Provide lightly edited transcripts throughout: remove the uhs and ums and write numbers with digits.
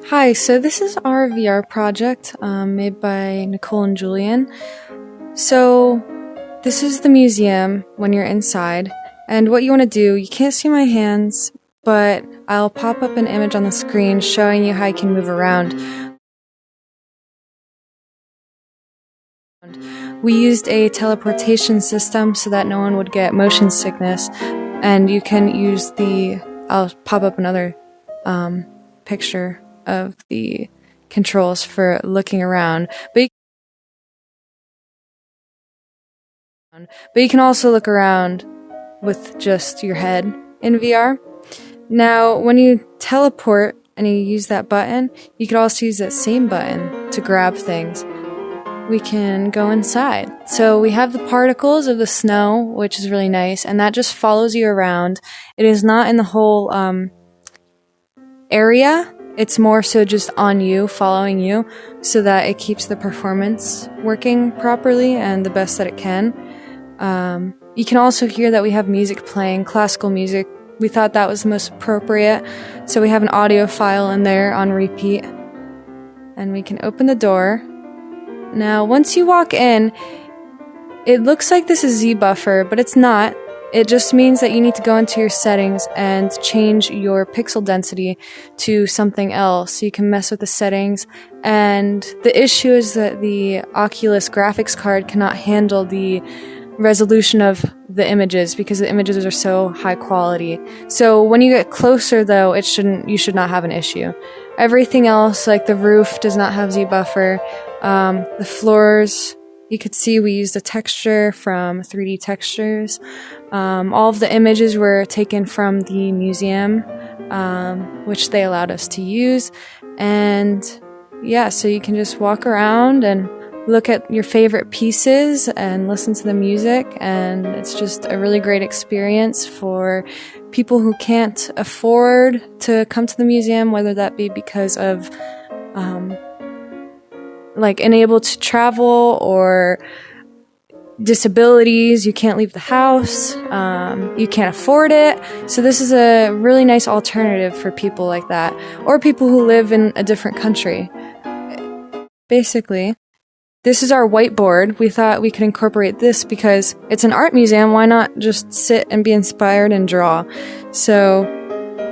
Hi, so this is our VR project made by Nicole and Julian. So this is the museum when you're inside, and what you want to do, you can't see my hands, but I'll pop up an image on the screen showing you how you can move around. We used a teleportation system so that no one would get motion sickness, and you can use I'll pop up another picture of the controls for looking around, but you can also look around with just your head in VR. Now, when you teleport and you use that button, you could also use that same button to grab things. We can go inside. So we have the particles of the snow, which is really nice, and that just follows you around. It is not in the whole area. It's more so just on you, following you, so that it keeps the performance working properly and the best that it can. You can also hear that we have music playing, classical music. We thought that was the most appropriate, so we have an audio file in there on repeat. And we can open the door. Now, once you walk in, it looks like this is Z-buffer, but it's not. It just means that you need to go into your settings and change your pixel density to something else. So you can mess with the settings. And the issue is that the Oculus graphics card cannot handle the resolution of the images because the images are so high quality. So when you get closer though, you should not have an issue. Everything else, like the roof, does not have Z-buffer. The floors, you could see we used a texture from 3D Textures. All of the images were taken from the museum, which they allowed us to use. And yeah, so you can just walk around and look at your favorite pieces and listen to the music, and it's just a really great experience for people who can't afford to come to the museum, whether that be because of unable to travel or disabilities, you can't leave the house, you can't afford it. So this is a really nice alternative for people like that, or people who live in a different country. Basically, this is our whiteboard. We thought we could incorporate this because it's an art museum. Why not just sit and be inspired and draw? So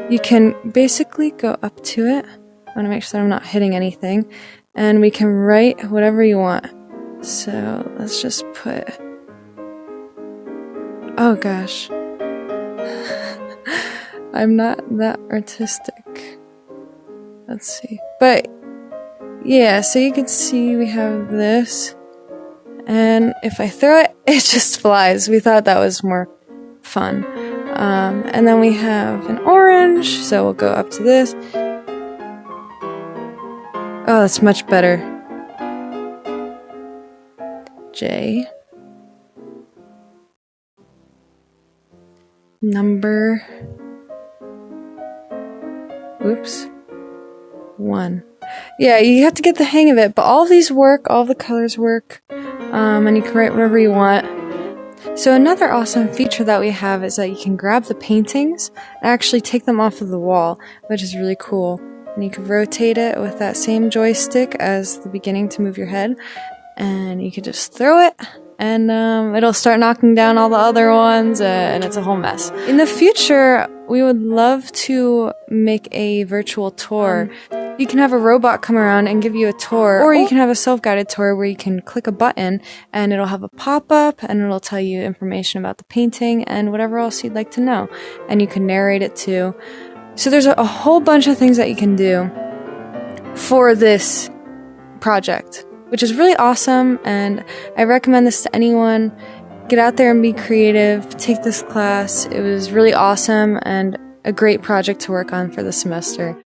you can basically go up to it. I want to make sure that I'm not hitting anything. And we can write whatever you want. So let's just put... Oh gosh. I'm not that artistic. Let's see. But yeah, so you can see we have this. And if I throw it, it just flies. We thought that was more fun. And then we have an orange, so we'll go up to this. Oh, that's much better. J. Number... Oops. 1. Yeah, you have to get the hang of it, but all of these work, all the colors work, and you can write whatever you want. So another awesome feature that we have is that you can grab the paintings and actually take them off of the wall, which is really cool. And you can rotate it with that same joystick as the beginning to move your head, and you can just throw it, and it'll start knocking down all the other ones, and it's a whole mess. In the future, we would love to make a virtual tour. You can have a robot come around and give you a tour, or you can have a self-guided tour where you can click a button and it'll have a pop-up and it'll tell you information about the painting and whatever else you'd like to know. And you can narrate it too. So there's a whole bunch of things that you can do for this project, which is really awesome, and I recommend this to anyone. Get out there and be creative, take this class. It was really awesome and a great project to work on for the semester.